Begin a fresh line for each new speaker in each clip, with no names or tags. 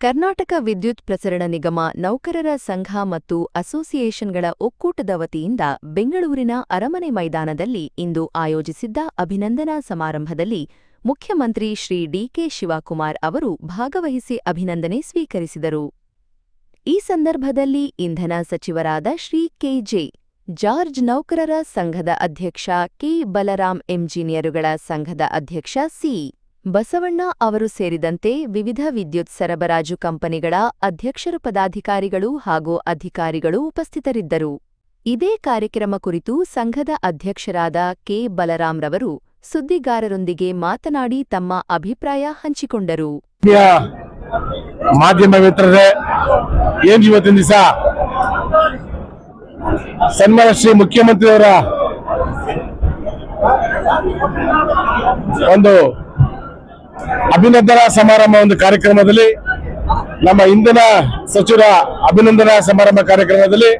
ಕರ್ನಾಟಕ ವಿದ್ಯುತ್ ಪ್ರಸರಣ ನಿಗಮ ನೌಕರರ ಸಂಘ ಮತ್ತು ಅಸೋಸಿಯೇಷನ್ಗಳ ಒಕ್ಕೂಟದ ವತಿಯಿಂದ ಬೆಂಗಳೂರಿನ ಅರಮನೆ ಮೈದಾನದಲ್ಲಿ ಇಂದು ಆಯೋಜಿಸಿದ್ದ ಅಭಿನಂದನಾ ಸಮಾರಂಭದಲ್ಲಿ ಮುಖ್ಯಮಂತ್ರಿ ಶ್ರೀ ಡಿ.ಕೆ. ಶಿವಕುಮಾರ್ ಅವರು ಭಾಗವಹಿಸಿ ಅಭಿನಂದನೆ ಸ್ವೀಕರಿಸಿದರು. ಈ ಸಂದರ್ಭದಲ್ಲಿ ಇಂಧನ ಸಚಿವರಾದ ಶ್ರೀ ಕೆ.ಜೆ. ಜಾರ್ಜ್, ನೌಕರರ ಸಂಘದ ಅಧ್ಯಕ್ಷ ಕೆ. ಬಲರಾಮ್, ಎಂಜಿನಿಯರುಗಳ ಸಂಘದ ಅಧ್ಯಕ್ಷ ಸಿ. ಬಸವಣ್ಣ ಅವರು ಸೇರಿದಂತೆ ವಿವಿಧ ವಿದ್ಯುತ್ ಸರಬರಾಜು ಕಂಪನಿಗಳ ಅಧ್ಯಕ್ಷರು, ಪದಾಧಿಕಾರಿಗಳು ಹಾಗೂ ಅಧಿಕಾರಿಗಳು ಉಪಸ್ಥಿತರಿದ್ದರು. ಇದೇ ಕಾರ್ಯಕ್ರಮ ಕುರಿತು ಸಂಘದ ಅಧ್ಯಕ್ಷರಾದ ಕೆ. ಬಲರಾಮ್ರವರು ಸುದ್ದಿಗಾರರೊಂದಿಗೆ ಮಾತನಾಡಿ ತಮ್ಮ ಅಭಿಪ್ರಾಯ ಹಂಚಿಕೊಂಡರು.
ಮಾಧ್ಯಮ ಮಿತ್ರರೇ, ಏನ್ ಇವತ್ತಿನ ದಿವಸ ಸನ್ಮಾನ್ಯ ಶ್ರೀ ಮುಖ್ಯಮಂತ್ರಿಯವರ ಒಂದು ಅಭಿನಂದನಾ ಸಮಾರಂಭ ಒಂದು ಕಾರ್ಯಕ್ರಮದಲ್ಲಿ, ನಮ್ಮ ಇಂಧನ ಸಚಿವರ ಅಭಿನಂದನಾ ಸಮಾರಂಭ ಕಾರ್ಯಕ್ರಮದಲ್ಲಿ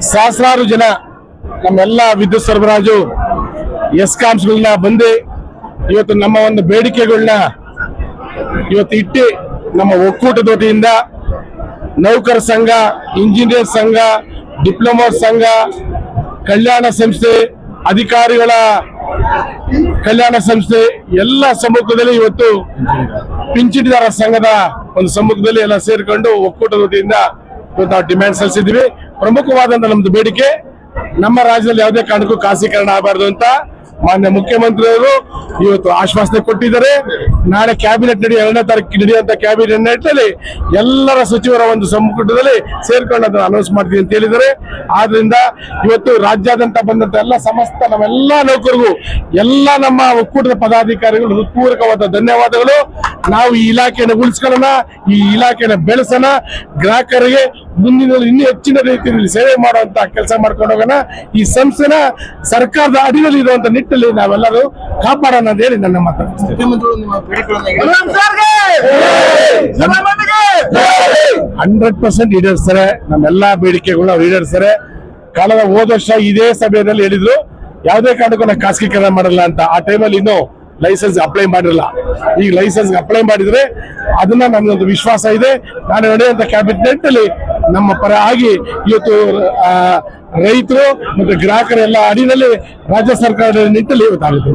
ಸಹಸ್ರಾರು ಜನ ನಮ್ಮೆಲ್ಲ ವಿದ್ಯುತ್ ಸರಬರಾಜು ಎಸ್ಕಾಮ್ಸ್ಗಳನ್ನ ಬಂದು ಇವತ್ತು ನಮ್ಮ ಒಂದು ಬೇಡಿಕೆಗಳನ್ನ ಇವತ್ತು ಇಟ್ಟು ನಮ್ಮ ಒಕ್ಕೂಟದ ವತಿಯಿಂದ ನೌಕರ ಸಂಘ, ಇಂಜಿನಿಯರ್ ಸಂಘ, ಡಿಪ್ಲೊಮಾ ಸಂಘ, ಕಲ್ಯಾಣ ಸಂಸ್ಥೆ, ಅಧಿಕಾರಿಗಳ ಕಲ್ಯಾಣ ಸಂಸ್ಥೆ ಎಲ್ಲ ಸಮ್ಮುಖದಲ್ಲಿ ಇವತ್ತು ಪಿಂಚಣಿದಾರ ಸಂಘದ ಒಂದು ಸಮ್ಮುಖದಲ್ಲಿ ಎಲ್ಲ ಸೇರಿಕೊಂಡು ಒಕ್ಕೂಟದ ವತಿಯಿಂದ ಇವತ್ತು ನಾವು ಡಿಮ್ಯಾಂಡ್ ಸಲ್ಲಿಸಿದ್ವಿ. ಪ್ರಮುಖವಾದಂತ ನಮ್ದು ಬೇಡಿಕೆ, ನಮ್ಮ ರಾಜ್ಯದಲ್ಲಿ ಯಾವುದೇ ಕಾರಣಕ್ಕೂ ಖಾಸಗೀಕರಣ ಆಗಬಾರ್ದು ಅಂತ ಮಾನ್ಯ ಮುಖ್ಯಮಂತ್ರಿಯವರು ಇವತ್ತು ಆಶ್ವಾಸನೆ ಕೊಟ್ಟಿದ್ದಾರೆ. ನಾಳೆ ಕ್ಯಾಬಿನೆಟ್ ಎರಡನೇ ತಾರೀಕು ನಡೆಯುವಂತ ಕ್ಯಾಬಿನೆಟ್ ನಲ್ಲಿ ಎಲ್ಲರ ಸಚಿವರ ಒಂದು ಸಂಪುಟದಲ್ಲಿ ಸೇರ್ಕೊಂಡು ಅದನ್ನು ಅನೌನ್ಸ್ ಮಾಡ್ತೀವಿ ಅಂತ ಹೇಳಿದ್ದಾರೆ. ಆದ್ರಿಂದ ಇವತ್ತು ರಾಜ್ಯಾದ್ಯಂತ ಬಂದಂತ ಎಲ್ಲ ಸಮಸ್ತ ನಮ್ಮೆಲ್ಲ ನೌಕರಿಗೂ, ಎಲ್ಲ ನಮ್ಮ ಒಕ್ಕೂಟದ ಪದಾಧಿಕಾರಿಗಳು ಹೃತ್ಪೂರ್ವಕವಾದ ಧನ್ಯವಾದಗಳು. ನಾವು ಈ ಇಲಾಖೆಯನ್ನು ಉಳಿಸ್ಕೊಳ್ಳೋಣ, ಈ ಇಲಾಖೆಯನ್ನು ಬೆಳೆಸೋಣ, ಗ್ರಾಹಕರಿಗೆ ಮುಂದಿನ ಇನ್ನೂ ಹೆಚ್ಚಿನ ರೀತಿಯಲ್ಲಿ ಸೇವೆ ಮಾಡುವಂತ ಕೆಲಸ ಮಾಡ್ಕೊಂಡು ಹೋಗೋಣ. ಈ ಸಂಸ್ಥೆನ ಸರ್ಕಾರದ ಅಡಿಯಲ್ಲಿ ಇರುವಂತ ನಿಟ್ಟಿನಲ್ಲಿ ನಾವೆಲ್ಲರೂ ಕಾಪಾಡೋಣ ಅಂತ ಹೇಳಿ ನನ್ನ ಮಾತು. 100% ಈಡೇರಿಸ್ತಾರೆ, ನಮ್ಮೆಲ್ಲಾ ಬೇಡಿಕೆಗಳು ಅವ್ರು ಈಡೇರಿಸ್ತಾರೆ. ಕಳೆದ ಹೋದ ವರ್ಷ ಇದೇ ಸಭೆಯಲ್ಲಿ ಹೇಳಿದ್ರು ಯಾವುದೇ ಕಾರಣಕ್ಕೂ ನಾವು ಖಾಸಗೀಕರಣ ಮಾಡಲ್ಲ ಅಂತ. ಆ ಟೈಮಲ್ಲಿ ಇನ್ನೂ ಲೈಸೆನ್ಸ್ ಅಪ್ಲೈ ಮಾಡಿರಲ್ಲ. ಈಗ ಲೈಸೆನ್ಸ್ ಅಪ್ಲೈ ಮಾಡಿದ್ರೆ ಅದನ್ನ ನಮ್ಗೊಂದು ವಿಶ್ವಾಸ ಇದೆ. ನಾನು ನಡೆಯುವಂತ ಕ್ಯಾಬಿನೆಟ್ ಅಲ್ಲಿ ನಮ್ಮ ಪರ ಆಗಿ ಇವತ್ತು ರೈತರು ಮತ್ತು ಗ್ರಾಹಕರೆಲ್ಲ ಅಡಿನಲ್ಲಿ ರಾಜ್ಯ ಸರ್ಕಾರದ ನಿಟ್ಟಲ್ಲಿ ಇವತ್ತಾಗುತ್ತೆ.